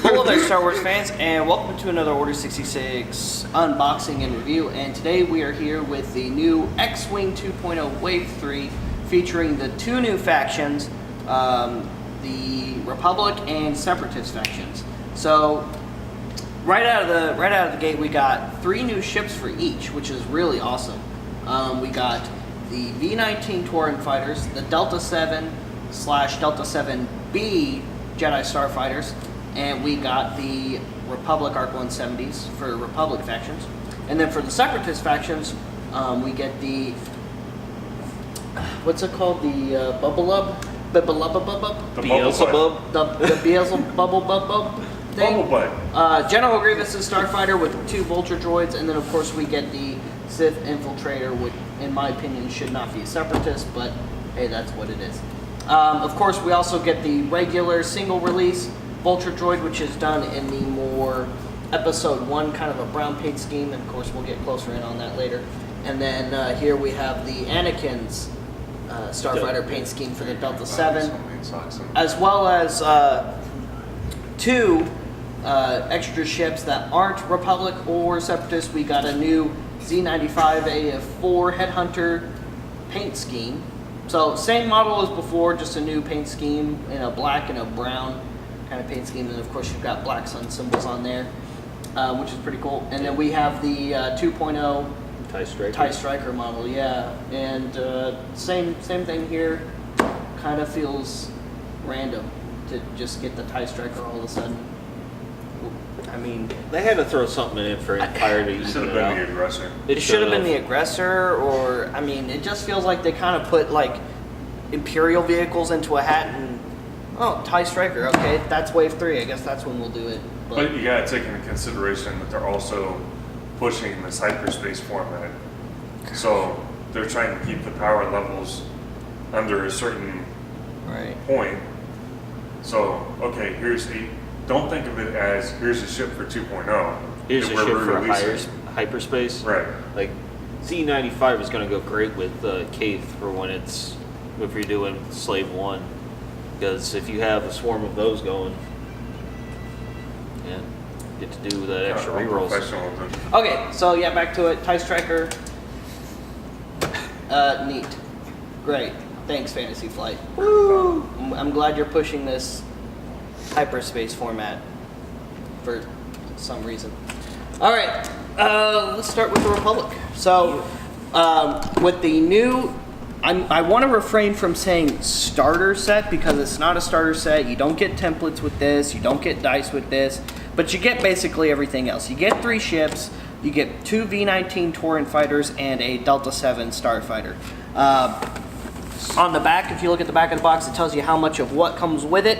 Hello there, Star Wars fans, and welcome to another Order 66 unboxing and review. And today we are here with the new X-Wing 2.0 Wave 3, featuring the two new factions, the Republic and Separatist factions. So, right out of the gate, we got 3 new ships for each, which is really awesome. We got the V-19 Tauren fighters, the Delta 7/Delta 7B Jedi Starfighters, and we got the Republic Arc 170s for Republic factions. And then for the Separatist factions, we get the, what's it called? The Bubblub? The Beelzebub? The Beelzebub thing. General Grievous's Starfighter with 2 Vulture droids, and then of course we get the Sith Infiltrator, which in my opinion should not be a Separatist, but hey, that's what it is. Of course, we also get the regular single-release Vulture droid, which is done in the more Episode 1 kind of a brown paint scheme, and of course we'll get closer in on that later. And then here we have the Anakin's Starfighter paint scheme for the Delta 7, as well as 2 extra ships that aren't Republic or Separatist. We got a new Z95 AF4 Headhunter paint scheme. So same model as before, just a new paint scheme in a black and a brown kind of paint scheme. And of course you've got Black Sun symbols on there, which is pretty cool. And then we have the 2.0 TIE Striker model, yeah. And same thing here. Kind of feels random to just get the TIE Striker all of a sudden. I mean, they had to throw something in for Empire to even should have been the aggressor. It should have been the aggressor, or I mean, it just feels like they kind of put like Imperial vehicles into a hat and TIE Striker. Okay, that's Wave 3. I guess that's when we'll do it. But you gotta take into consideration that they're also pushing this hyperspace format, so they're trying to keep the power levels under a certain point. So okay, don't think of it as here's a ship for 2.0. Here's a ship for hyperspace. Right. Like Z95 is going to go great with Caith for if you're doing Slave 1. Because if you have a swarm of those going, yeah, get to do that extra rerolls. Okay, so yeah, back to it. TIE Striker. Neat. Great. Thanks, Fantasy Flight. Woo! I'm glad you're pushing this hyperspace format for some reason. All right, let's start with the Republic. So, with the new, I want to refrain from saying starter set because it's not a starter set. You don't get templates with this. You don't get dice with this, but you get basically everything else. You get 3 ships. You get 2 V-19 Tauren fighters and a Delta 7 Starfighter. On the back, if you look at the back of the box, it tells you how much of what comes with it.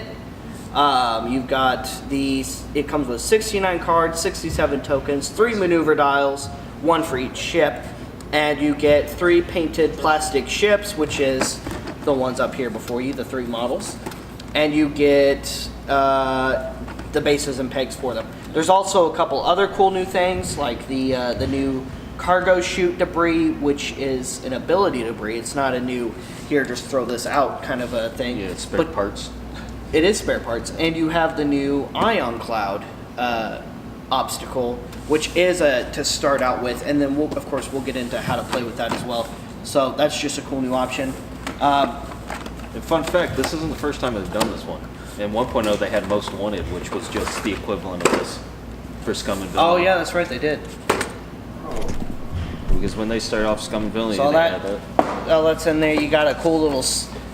You've got it comes with 69 cards, 67 tokens, 3 maneuver dials, 1 for each ship, and you get 3 painted plastic ships, which is the ones up here before you, the 3 models, and you get the bases and pegs for them. There's also a couple other cool new things, like the new cargo chute debris, which is an ability debris. It's not a new, here, just throw this out kind of a thing. Yeah, it's spare parts. It is spare parts, and you have the new Ion Cloud obstacle, which is to start out with, and then of course we'll get into how to play with that as well. So that's just a cool new option. And fun fact, this isn't the first time they've done this one. In 1.0 they had Most Wanted, which was just the equivalent of this for Scum and Villainy. Oh yeah, that's right, they did. Because when they started off Scum and Villainy, So they had that. That's in there. You got a cool little,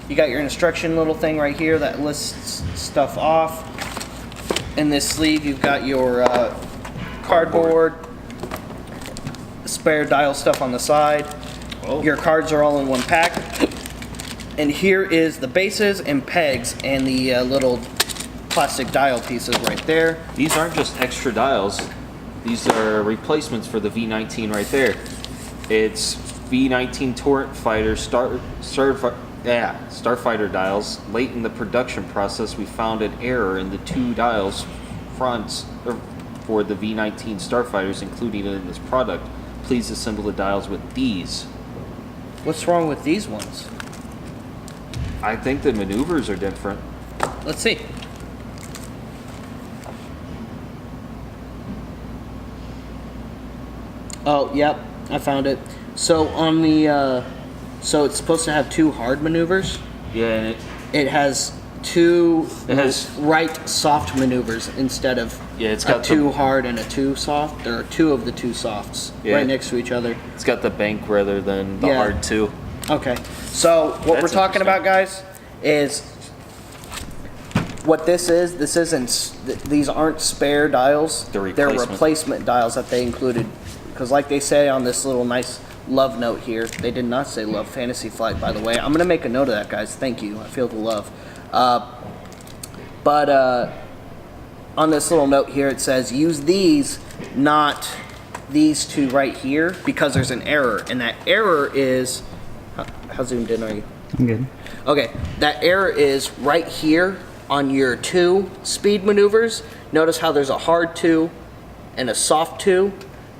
you got your instruction little thing right here that lists stuff off. In this sleeve, you've got your cardboard, spare dial stuff on the side. Oh. Your cards are all in one pack. And here is the bases and pegs and the little plastic dial pieces right there. These aren't just extra dials. These are replacements for the V-19 right there. It's V-19 Tauren fighter Starfighter dials. Late in the production process, we found an error in the 2 dials fronts for the V-19 Starfighters included in this product. Please assemble the dials with these. What's wrong with these ones? I think the maneuvers are different. Let's see. Oh, yep, I found it. So on the, so it's supposed to have 2 hard maneuvers. Yeah, and It has 2 It has- right soft maneuvers instead of it's a got 2 hard and a 2 soft. There are 2 of the 2 softs Yeah. right next to each other. it's got the bank rather than the Yeah. hard 2. Okay, so what That's we're talking interesting. about, guys, is what this is. This isn't. These aren't spare dials. They're They're replacement. replacement dials that they included, because like they say on this little nice love note here, they did not say love Fantasy Flight, by the way. I'm gonna make a note of that, guys. Thank you. I feel the love. But on this little note here, it says use these, not these 2 right here, because there's an error, and that error is. How zoomed in are you? I'm good. Okay, that error is right here on your 2 speed maneuvers. Notice how there's a hard 2 and a soft 2.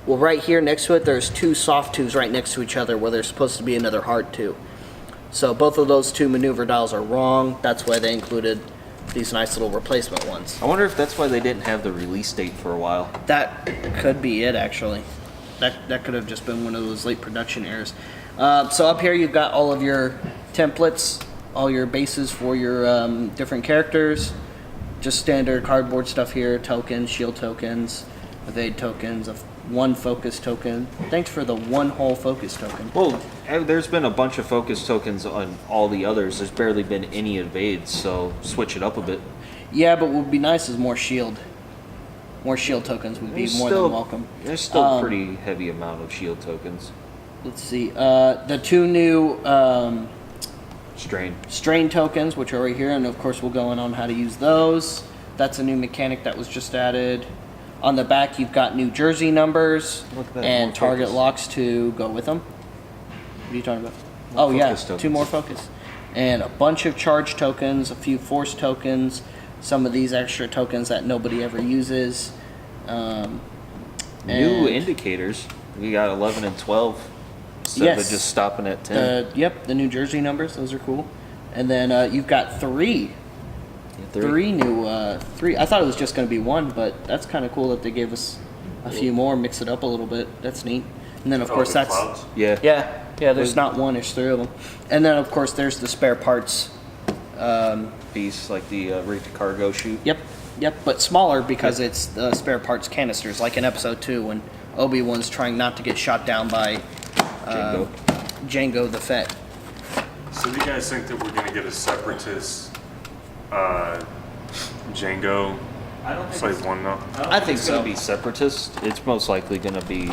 Well, right here next to it, there's 2 soft 2s right next to each other where there's supposed to be another hard 2. So both of those 2 maneuver dials are wrong. That's why they included these nice little replacement ones. I wonder if that's why they didn't have the release date for a while. That could be it, actually. That could have just been one of those late production errors. So up here you've got all of your templates, all your bases for your different characters. Just standard cardboard stuff here, tokens, shield tokens, evade tokens, 1 focus token. Thanks for the 1 whole focus token. Well, there's been a bunch of focus tokens on all the others. There's barely been any evades, so switch it up a bit. Yeah, but what would be nice is more shield. More shield tokens would be more than welcome. There's still a pretty heavy amount of shield tokens. Let's see. The 2 new strain tokens, which are right here, and of course we'll go in on how to use those. That's a new mechanic that was just added. On the back, you've got new jersey numbers Look at that, and more target focus. locks to go with them. What are you talking about? More Oh yeah, focus tokens. 2 more focus. And a bunch of charge tokens, a few force tokens, some of these extra tokens that nobody ever uses. New and indicators. We got 11 and 12 instead of Yes. just stopping at 10. Yep, the new jersey numbers, those are cool. And then you've got 3 new, 3. I thought it was just going to be 1, but that's kind of cool that they gave us a few more, mix it up a little bit. That's neat. And then of course the that's clouds. Yeah. yeah. There's not 1, there's 3 of them. And then of course there's the spare parts. Piece like the rate to cargo chute. Yep, but smaller because it's the spare parts canisters, like in episode 2 when Obi-Wan's trying not to get shot down by Django the Fett. So do you guys think that we're going to get a separatist Django I don't think Slave 1 now? I think it's going so. to be separatist. It's most likely going to be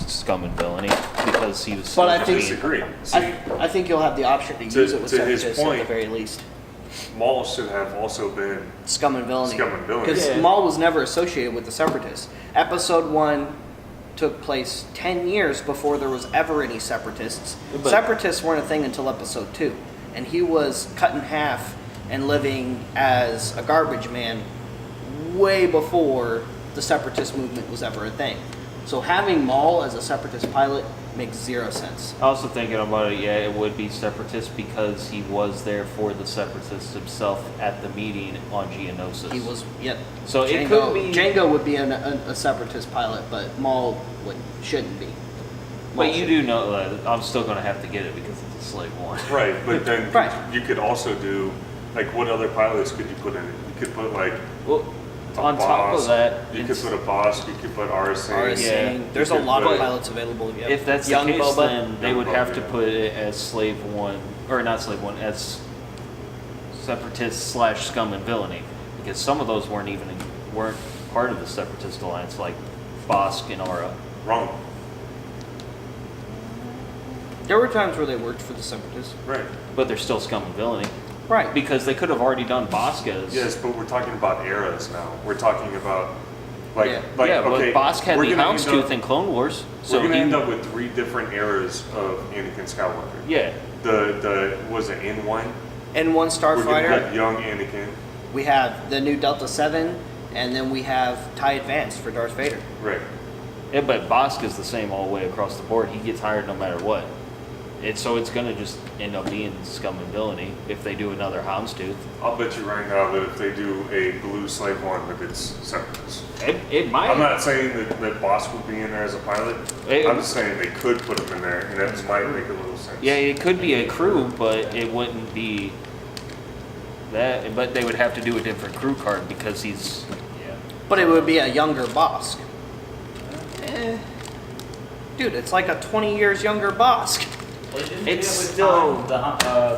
scum and villainy because he was. But I I think- disagree. See, I think you'll have the option to To- use it with to his separatists at the point- very least. Maul should have also been Scum and villainy. Scum and villainy. Because Yeah. Maul was never associated with the separatists. Episode 1 took place 10 years before there was ever any separatists. But- Separatists weren't a thing until episode 2. And he was cut in half and living as a garbage man way before the separatist movement was ever a thing. So having Maul as a separatist pilot makes 0 sense. Also thinking about it, yeah, it would be separatist because he was there for the separatists himself at the meeting on Geonosis. He was, yep. So it Django, could be- Django would be a separatist pilot, but Maul shouldn't be. Maul But you should do be. know that I'm still going to have to get it because it's a slave 1. right, but then Right. you could also do like what other pilots could you put in it? You could put like Well, a on top boss. of that, you could it's- put a boss. You could put RSA. RSA. Yeah. There's a You could lot of put- pilots available. Yep. if that's Young the case, Boba. then they Young would Boba, have to yeah. put it as slave 1, or not slave 1, as separatist / scum and villainy, because some of those weren't part of the separatist alliance, like Bosk and Aura. Wrong. There were times where they worked for the separatists. Right. But they're still scum and villainy. Right. Because they could have already done Bosk as. Yes, but we're talking about eras now. We're talking about like Yeah. like yeah, okay. but Bosk had we're the gonna end Houndstooth up- in Clone Wars. We're So gonna he, end up with 3 different eras of Anakin Skywalker. yeah. The was it N1? N1 We're gonna Starfighter. have young Anakin. We have the new Delta 7, and then we have TIE Advanced for Darth Vader. Right. Yeah, but Bosk is the same all the way across the board. He gets hired no matter what. So it's gonna just end up being scum and villainy if they do another Houndstooth. I'll bet you right now that if they do a blue slave one, that it's separatists. It might. I'm not saying that Boss would be in there as a pilot. I'm just saying they could put him in there, and that might make a little sense. Yeah, it could be a crew, but it wouldn't be that. But they would have to do a different crew card because he's. Yeah. But it would be a younger Bosk. Dude, it's like a 20 years younger Bosk. Well, didn't It's do it with still- the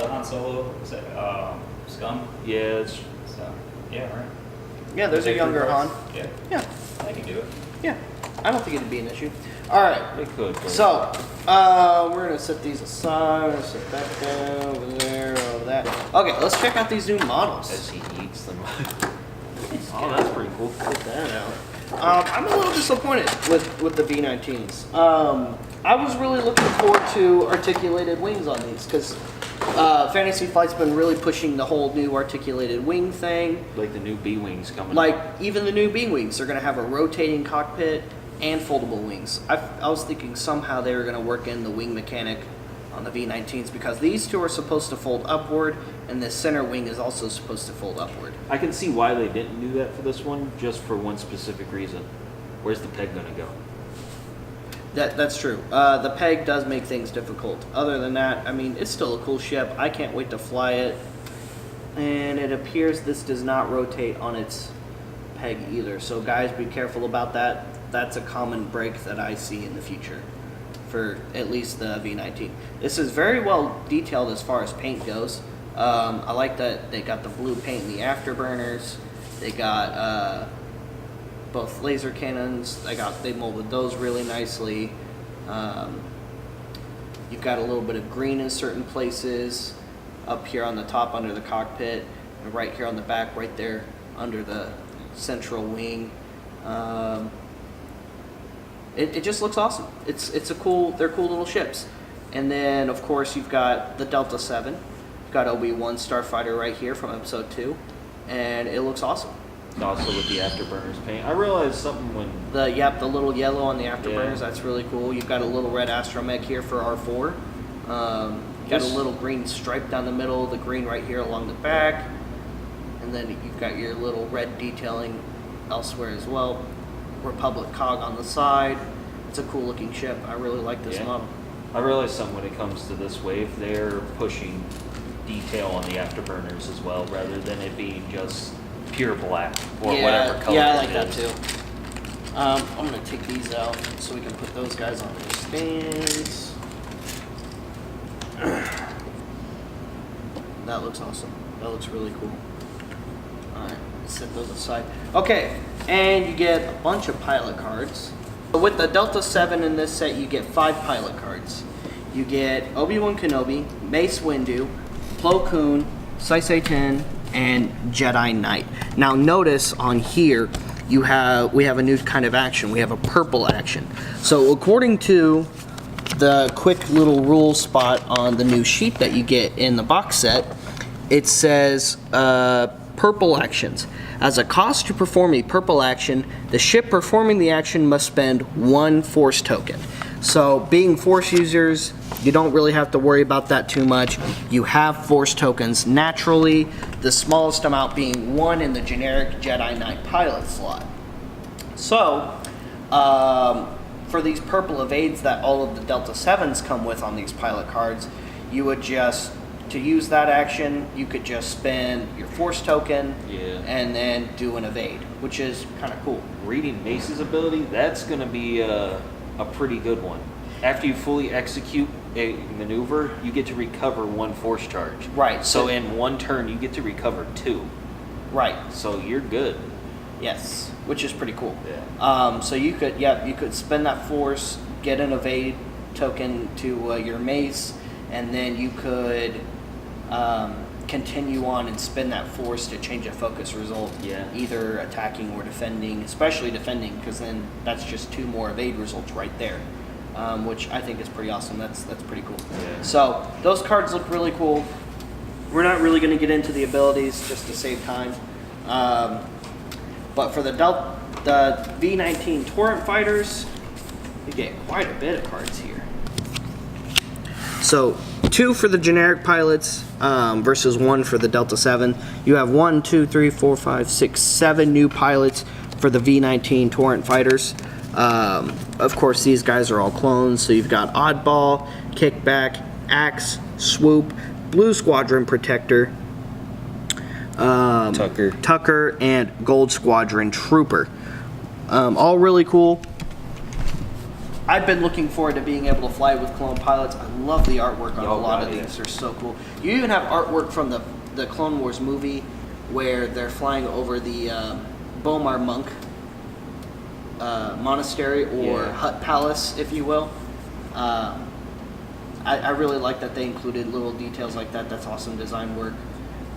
Han Solo was it, scum. Yeah, it's, So yeah, right. Yeah, there's a Take younger Han. reverse. Yeah, Yeah, I can do it. yeah. I don't think it'd be an issue. All right. it could. But So, we're gonna set these aside. We're gonna set that down over there, over that. Okay, let's check out these new models. as he eats them. Oh, that's pretty cool. Get that out. I'm a little disappointed with the V19s. I was really looking forward to articulated wings on these because Fantasy Flight's been really pushing the whole new articulated wing thing. Like the new B wings coming. Like even the new B wings, they're gonna have a rotating cockpit and foldable wings. I was thinking somehow they were gonna work in the wing mechanic on the V19s because these two are supposed to fold upward and the center wing is also supposed to fold upward. I can see why they didn't do that for this one, just for one specific reason. Where's the peg gonna go? That's true. The peg does make things difficult. Other than that, I mean, it's still a cool ship. I can't wait to fly it. And it appears this does not rotate on its peg either. So guys, be careful about that. That's a common break that I see in the future for at least the V19. This is very well detailed as far as paint goes. I like that they got the blue paint in the afterburners. They got both laser cannons. They molded those really nicely. You've got a little bit of green in certain places, up here on the top under the cockpit, and right here on the back, right there under the central wing. It just looks awesome. They're cool little ships. And then of course you've got the Delta 7. You've got Obi-Wan Starfighter right here from Episode 2, and it looks awesome. Also with the afterburners paint. I realized something when The little yellow on the afterburners, Yeah. that's really cool. You've got a little red astromech here for R4. You've got a little green stripe down the middle, the green right here along the back, and then you've got your little red detailing elsewhere as well. Republic cog on the side. It's a cool looking ship. I really like this Yeah. model. I realized something when it comes to this wave, they're pushing detail on the afterburners as well, rather than it being just pure black or whatever color. Yeah, I like it that is. too. I'm gonna take these out so we can put those guys on their stands. That looks awesome. That looks really cool. Alright, set those aside. Okay, and you get a bunch of pilot cards. With the Delta 7 in this set, you get 5 pilot cards. You get Obi-Wan Kenobi, Mace Windu, Plo Koon, Saisei 10, and Jedi Knight. Now notice on here, we have a new kind of action. We have a purple action. So according to the quick little rule spot on the new sheet that you get in the box set, it says purple actions. As a cost to perform a purple action, the ship performing the action must spend 1 force token. So being force users, you don't really have to worry about that too much. You have force tokens naturally, the smallest amount being 1 in the generic Jedi Knight pilot slot. So, for these purple evades that all of the Delta 7s come with on these pilot cards, you would just, to use that action, you could just spend your force token and then do an evade, which is kind of cool. Reading Mace's ability, that's going to be a pretty good one. After you fully execute a maneuver, you get to recover 1 force charge. Right. So in 1 turn, you get to recover 2. Right. So you're good. Yes, which is pretty cool. Yeah. So you could spend that force, get an evade token to your mace, and then you could continue on and spend that force to change a focus result. Yeah. Either attacking or defending, especially defending, because then that's just 2 more evade results right there, which I think is pretty awesome. That's pretty cool. Yeah. So those cards look really cool. We're not really going to get into the abilities just to save time. But for the V19 Torrent Fighters, you get quite a bit of cards here. So 2 for the generic pilots versus 1 for the Delta 7. You have 1, 2, 3, 4, 5, 6, 7 new pilots for the V-19 Torrent fighters. Of course, these guys are all clones. So you've got Oddball, Kickback, Axe, Swoop, Blue Squadron Protector, Tucker, and Gold Squadron Trooper. All really cool. I've been looking forward to being able to fly with clone pilots. I love the artwork on a lot of these. They're so cool. You even have artwork from the Clone Wars movie where they're flying over the Bomar Monk monastery or hut palace, if you will. I really like that they included little details like that. That's awesome design work.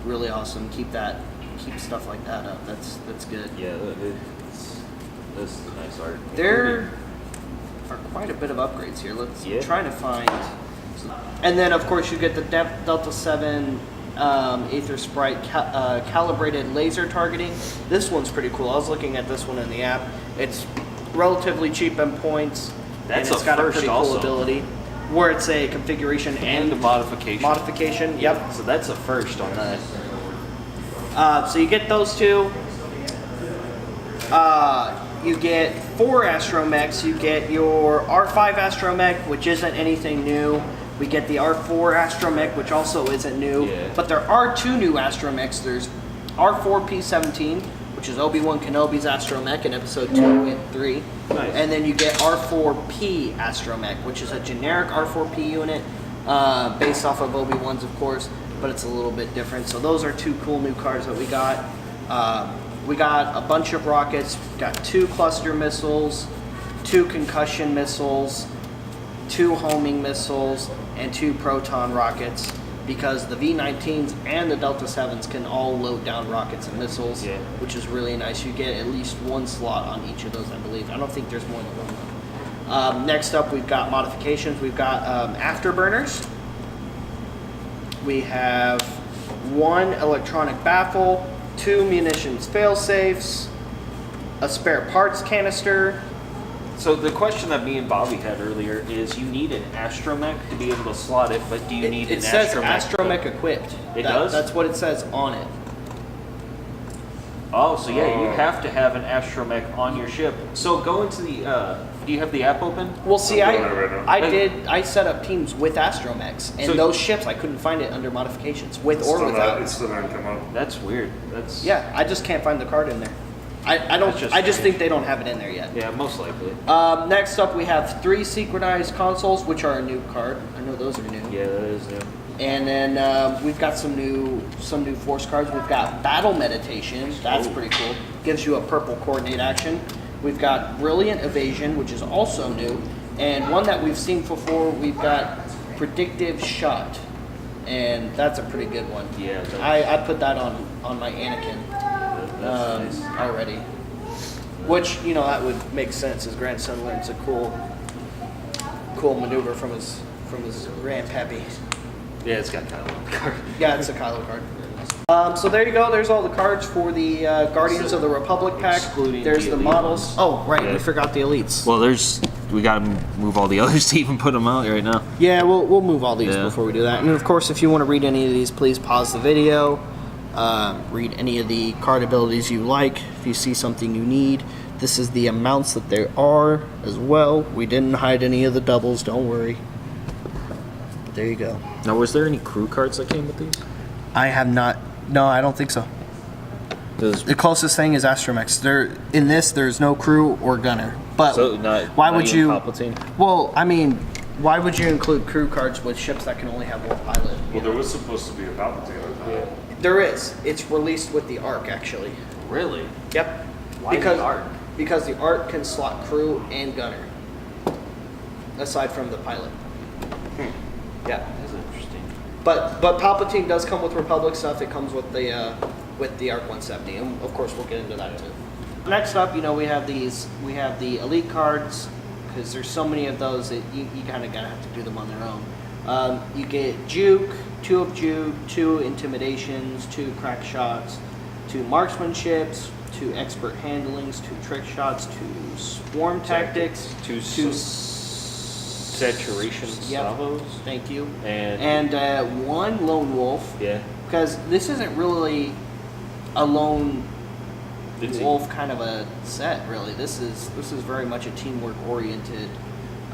Really awesome. Keep stuff like that up. That's good. Yeah, this is nice art. There are quite a bit of upgrades here. Let's try to find. And then, of course, you get the Delta 7 Aether Sprite calibrated laser targeting. This one's pretty cool. I was looking at this one in the app. It's relatively cheap in points. That's and it's got a pretty cool ability where it's a configuration and a modification. Modification, yep. So that's a first on that. So you get those 2. You get 4 astromechs. You get your R5 astromech, which isn't anything new. We get the R4 astromech, which also isn't new. Yeah. But there are 2 new astromechs. There's R4P17, which is Obi-Wan Kenobi's astromech in episode 2 and 3. Nice. And then you get R4P astromech, which is a generic R4P unit based off of Obi-Wan's, of course, but it's a little bit different. So those are 2 cool new cards that we got. We got a bunch of rockets. We got 2 cluster missiles, 2 concussion missiles, 2 homing missiles, and 2 proton rockets, because the V-19s and the Delta 7s can all load down rockets and missiles, which is really nice. You get at least 1 slot on each of those, I believe. I don't think there's more than 1. Next up, we've got modifications. We've got afterburners. We have 1 electronic baffle, 2 munitions fail-safes, a spare parts canister. So the question that me and Bobby had earlier is, you need an astromech to be able to slot it, but do you need an astromech? It says astromech equipped. It does? That's what it says on it. Oh, so yeah, you have to have an astromech on your ship. So go into the, do you have the app open? Well, see, I'm doing it right now. I set up teams with astromechs, and So- those ships, I couldn't find it under modifications, with or without. It's still not come up. That's weird. That's Yeah, I just can't find the card in there. I don't. That's just I just strange. think they don't have it in there yet. Yeah, most likely. Next up, we have 3 synchronized consoles, which are a new card. I know those are new. Yeah, that is new. And then we've got some new force cards. We've got Battle Meditation. That's pretty cool. Gives you a purple coordinate action. We've got Brilliant Evasion, which is also new. And one that we've seen before, we've got Predictive Shot. And that's a pretty good one. Yeah. I put that on my Anakin That's nice. already. Which, that would make sense. His grandson learns a cool maneuver from his grandpappy. Yeah, it's got kind of a card. Yeah, it's a Kylo card. So there you go. There's all the cards for the Guardians of the Republic pack. Excluding There's the the elite models. ones. Oh, right. Yeah. We forgot the elites. Well, we gotta move all the others to even put them out right now. Yeah, we'll move all these Yeah. before we do that. And of course, if you want to read any of these, please pause the video. Read any of the card abilities you like. If you see something you need, this is the amounts that there are as well. We didn't hide any of the doubles. Don't worry. But there you go. Now, was there any crew cards that came with these? I have not. No, I don't think so. The closest thing is astromechs. In this, there's no crew or gunner. But why would you? Palpatine? Well, I mean, why would you include crew cards with ships that can only have 1 pilot? Well, there was supposed to be a Palpatine on that. There is. It's released with the ARC, actually. Really? Yep. Why the ARC? Because the ARC can slot crew and gunner, aside from the pilot. Yeah. That's interesting. But Palpatine does come with Republic stuff. It comes with the ARC 170, and of course we'll get into that too. Next up, we have these. We have the elite cards, because there's so many of those that you kind of gotta have to do them on their own. You get Juke, 2 of Juke, 2 intimidations, 2 crack shots, 2 marksmanships, 2 expert handlings, 2 trick shots, 2 swarm tactics, 2 saturation salvos. Thank you. And one lone wolf. Yeah. Because this isn't really a lone wolf kind of a set, really. This is very much a teamwork oriented.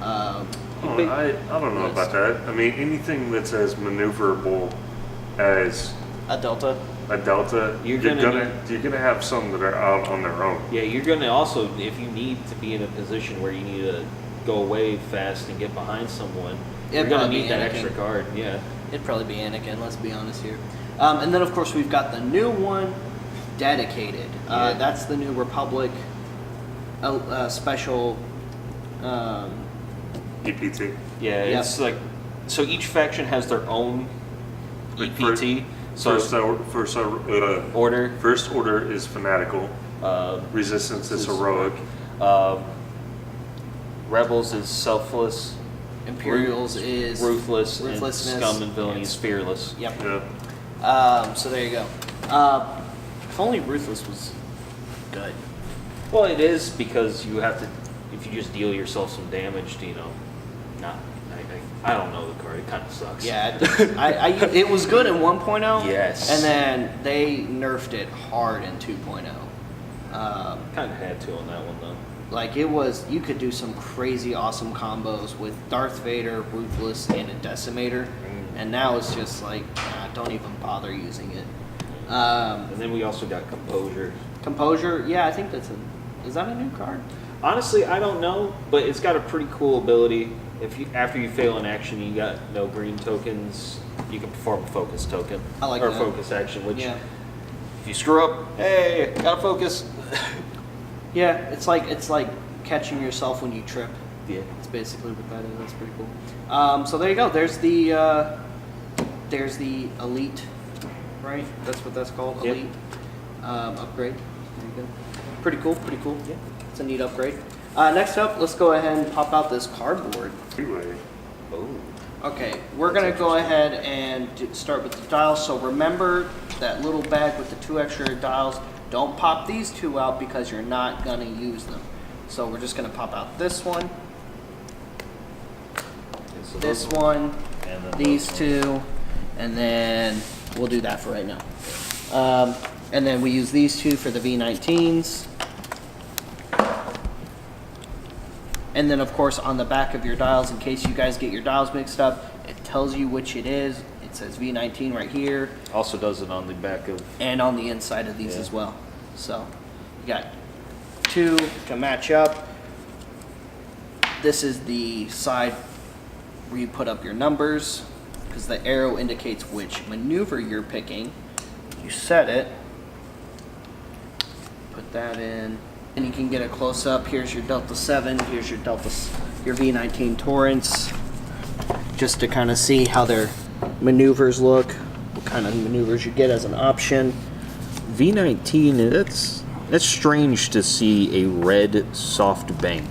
I don't know about that. I mean, anything that's as maneuverable as a delta. You're gonna have some that are out on their own. Yeah, you're gonna also, if you need to be in a position where you need to go away fast and get behind someone, you're gonna need that extra guard. Yeah, it'd probably be Anakin. Let's be honest here. And then of course we've got the new one, dedicated. That's the new Republic special. EPT. Yeah, it's like, so each faction has their own EPT. First order is fanatical. Resistance is heroic. Rebels is selfless. Imperials is ruthlessness, and scum and villainy is fearless. Yep. Yeah. So there you go. If only ruthless was good. Well, it is, because you have to, if you just deal yourself some damage, I don't know the card. It kind of sucks. Yeah, it was good in 1.0. Yes. And then they nerfed it hard in 2.0. Kind of had to on that one though. Like it was, you could do some crazy awesome combos with Darth Vader, Ruthless, and a Decimator. And now it's just like, don't even bother using it. And then we also got Composure. Composure, yeah, I think is that a new card? Honestly, I don't know, but it's got a pretty cool ability. After you fail an action, you got no green tokens. You can perform a focus token or that. Focus action, which if you screw up, hey, gotta focus. Yeah, it's like catching yourself when you trip. Yeah, it's basically what that is. That's pretty cool. So there you go. There's the elite, right? That's what that's called. Yep. Elite upgrade. There you go. Pretty cool. Yeah, it's a neat upgrade. Next up, let's go ahead and pop out this cardboard. Oh. Okay, we're going to go ahead and start with the dials. So remember that little bag with the 2 extra dials. Don't pop these 2 out because you're not going to use them. So we're just going to pop out this one, this one, and these 2, and then we'll do that for right now. And then we use these 2 for the V19s. And then, of course, on the back of your dials, in case you guys get your dials mixed up, it tells you which it is. It says V19 right here. Also does it on the back of... And on the inside of these as well. So, you got 2 to match up. This is the side where you put up your numbers, because the arrow indicates which maneuver you're picking. You set it. Put that in. And you can get a close up. Here's your Delta 7. Here's your your V19 Torrents. Just to kind of see how their maneuvers look, what kind of maneuvers you get as an option. V19, that's strange to see a red soft bank.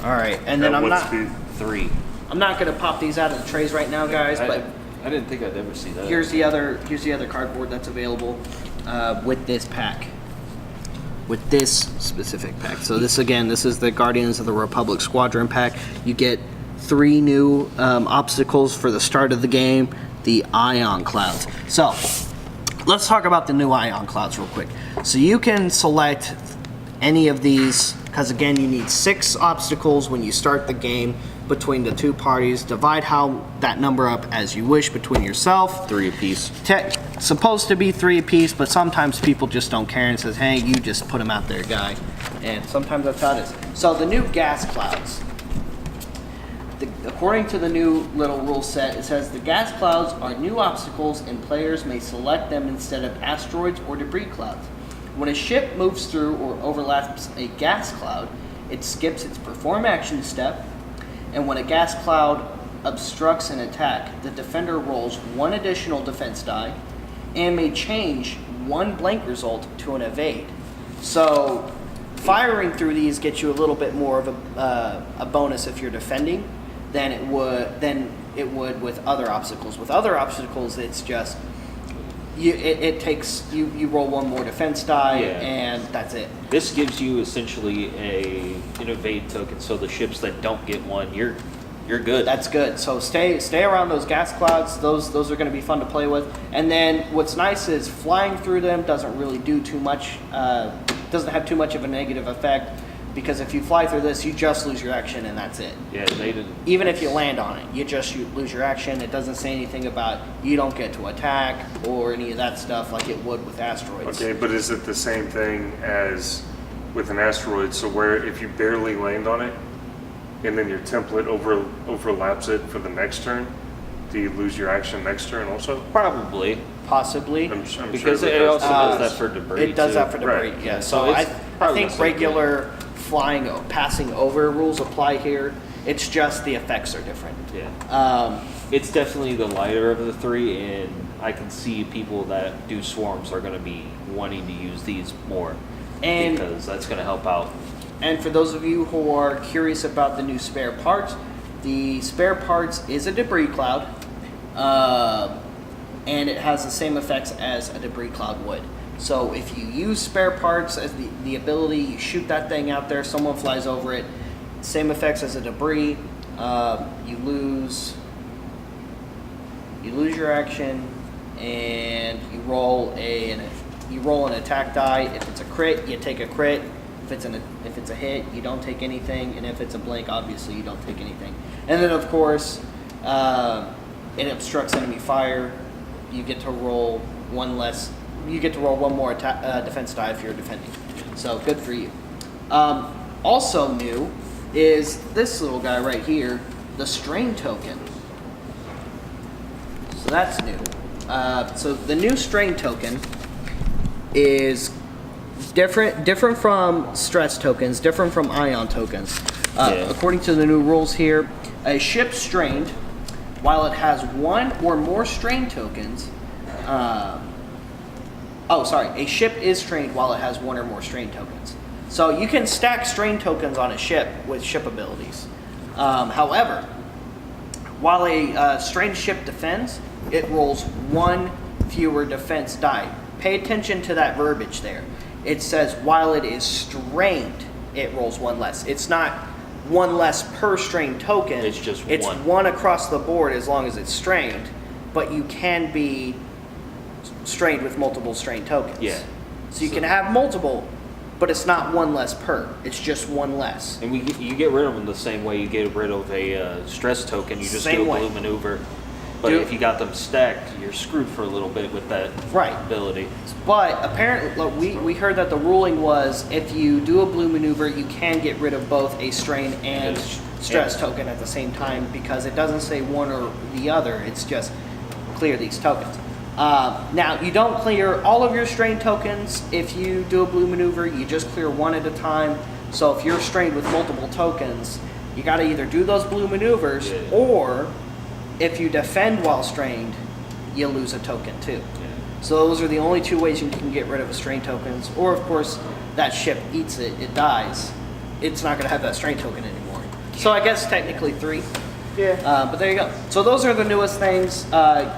All right, and then I'm not 3. I'm not gonna pop these out of the trays right now, guys. But I didn't think I'd ever see that. Here's the other cardboard that's available with this pack. With this specific pack. So this is the Guardians of the Republic Squadron pack. You get 3 new obstacles for the start of the game, the Ion Clouds. So let's talk about the new Ion Clouds real quick. So you can select any of these, because again you need 6 obstacles when you start the game between the 2 parties. Divide that number up as you wish between yourself. 3 apiece. Supposed to be 3 apiece, but sometimes people just don't care and says, hey, you just put them out there, guy. And sometimes that's how it is. So the new gas clouds. According to the new little rule set, it says the gas clouds are new obstacles and players may select them instead of asteroids or debris clouds. When a ship moves through or overlaps a gas cloud, it skips its perform action step. And when a gas cloud obstructs an attack, the defender rolls 1 additional defense die and may change 1 blank result to an evade. So firing through these gets you a little bit more of a bonus if you're defending than it would with other obstacles. With other obstacles, it's just it takes you roll one more defense die, Yeah. and that's it. This gives you essentially a invade token, so the ships that don't get one, you're good. That's good. So stay around those gas clouds. Those are going to be fun to play with. And then what's nice is flying through them doesn't really do too much. Doesn't have too much of a negative effect, because if you fly through this, you just lose your action and that's it. Yeah, they didn't. Even if you land on it, you lose your action. It doesn't say anything about you don't get to attack or any of that stuff like it would with asteroids. Okay, but is it the same thing as with an asteroid? So where if you barely land on it, and then your template overlaps it for the next turn, do you lose your action next turn also? Probably. Possibly. I'm Because sure it that also that's- does that for debris. It does too. that for debris, Right. yeah. So So it's I probably the think same regular flying, passing over rules apply here. It's just the effects are different. Yeah. It's definitely the lighter of the three, and I can see people that do swarms are going to be wanting to use these more, And- because that's going to help out. And for those of you who are curious about the new spare parts, the spare parts is a debris cloud, and it has the same effects as a debris cloud would. So if you use spare parts as the ability, you shoot that thing out there, someone flies over it, same effects as a debris. You lose your action, and you roll an attack die. If it's a crit, you take a crit. If it's a hit, you don't take anything, and if it's a blank, obviously you don't take anything. And then of course, it obstructs enemy fire. You get to roll one less. You get to roll one more defense die if you're defending. So good for you. Also new is this little guy right here, the strain token. So that's new. So the new strain token is different from stress tokens, different from ion tokens. According to the new rules here, a ship strained, while it has one or more strain tokens. A ship is strained while it has one or more strain tokens. So you can stack strain tokens on a ship with ship abilities. However, while a strained ship defends, it rolls one fewer defense die. Pay attention to that verbiage there. It says while it is strained, it rolls one less. It's not one less per strained token. It's just one. It's one across the board as long as it's strained, but you can be strained with multiple strained tokens. Yeah. So you can have multiple, but it's not one less per. It's just one less. And you get rid of them the same way you get rid of a stress token. You just Same do a way. blue maneuver. But if you got them stacked, you're screwed for a little bit with that Right. ability. But apparently, we heard that the ruling was if you do a blue maneuver, you can get rid of both a strain and stress token at the same time, because it doesn't say one or the other. It's just clear these tokens. Now, you don't clear all of your strain tokens if you do a blue maneuver. You just clear one at a time. So if you're strained with multiple tokens, you got to either do those blue maneuvers, or if you defend while strained, you lose a token too. So those are the only two ways you can get rid of a strain tokens. Or of course, that ship eats it, it dies. It's not going to have that strain token anymore. So I guess technically three. But there you go. So those are the newest things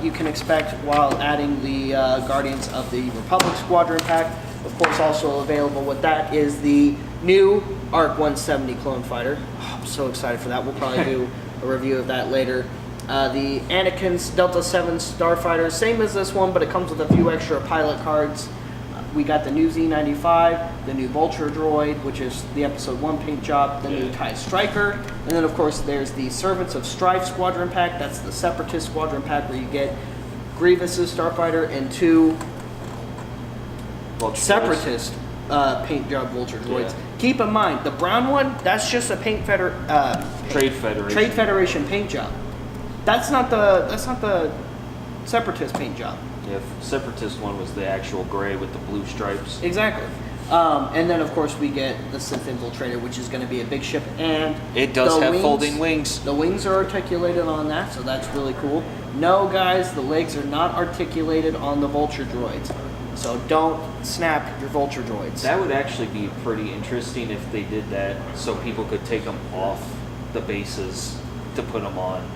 you can expect while adding the Guardians of the Republic Squadron pack. Of course, also available with that is the new ARC 170 clone fighter. Oh, I'm so excited for that. We'll probably do a review of that later. The Anakin's Delta 7 Starfighter, same as this one, but it comes with a few extra pilot cards. We got the new Z95, the new Vulture droid, which is the Episode 1 paint job, the new TIE Striker, and then of course there's the Servants of Strife Squadron pack. That's the Separatist Squadron pack, where you get Grievous's Starfighter and two Separatist paint job Vulture droids. Keep in mind, the brown one, that's just a Trade Federation. Trade Federation paint job. That's not the Separatist paint job. Yeah, Separatist one was the actual gray with the blue stripes. Exactly. And then of course we get the Sith Infiltrator, which is going to be a big ship, and It does the have folding wings. The wings are articulated on that, so that's really cool. No, guys, the legs are not articulated on the Vulture droids, so don't snap your Vulture droids. That would actually be pretty interesting if they did that, so people could take them off the bases to put them on.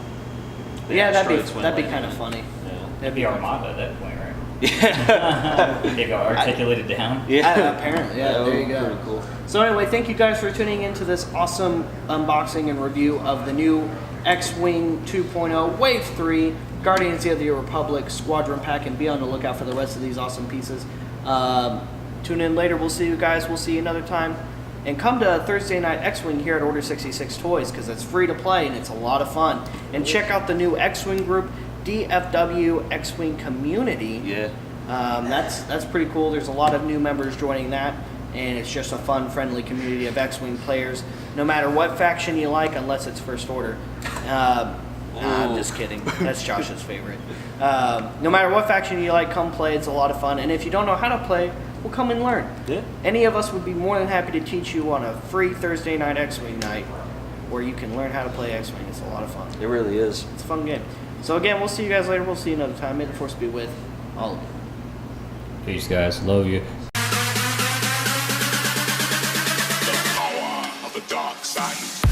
the Yeah, that'd asteroids when be landing. kind of funny. Yeah. That'd be Armada at that point, right? They got articulated down. Apparently, yeah. That There you was go. pretty cool. So anyway, thank you guys for tuning into this awesome unboxing and review of the new X-Wing 2.0 Wave 3 Guardians of the Republic Squadron pack, and be on the lookout for the rest of these awesome pieces. Tune in later. We'll see you guys. We'll see you another time. And come to Thursday Night X-Wing here at Order 66 Toys, because it's free to play and it's a lot of fun. And check out the new X-Wing group, DFW X-Wing Community. Yeah. That's pretty cool. There's a lot of new members joining that, and it's just a fun, friendly community of X-Wing players, no matter what faction you like, unless it's First Order. I'm just kidding. That's Josh's favorite. No matter what faction you like, come play. It's a lot of fun. And if you don't know how to play, well, come and learn. Yeah. Any of us would be more than happy to teach you on a free Thursday Night X-Wing night where you can learn how to play X-Wing. It's a lot of fun. It really is. It's a fun game. So again, we'll see you guys later. We'll see you another time. May the Force be with all of you. Peace, guys. Love you. The power of the dark side.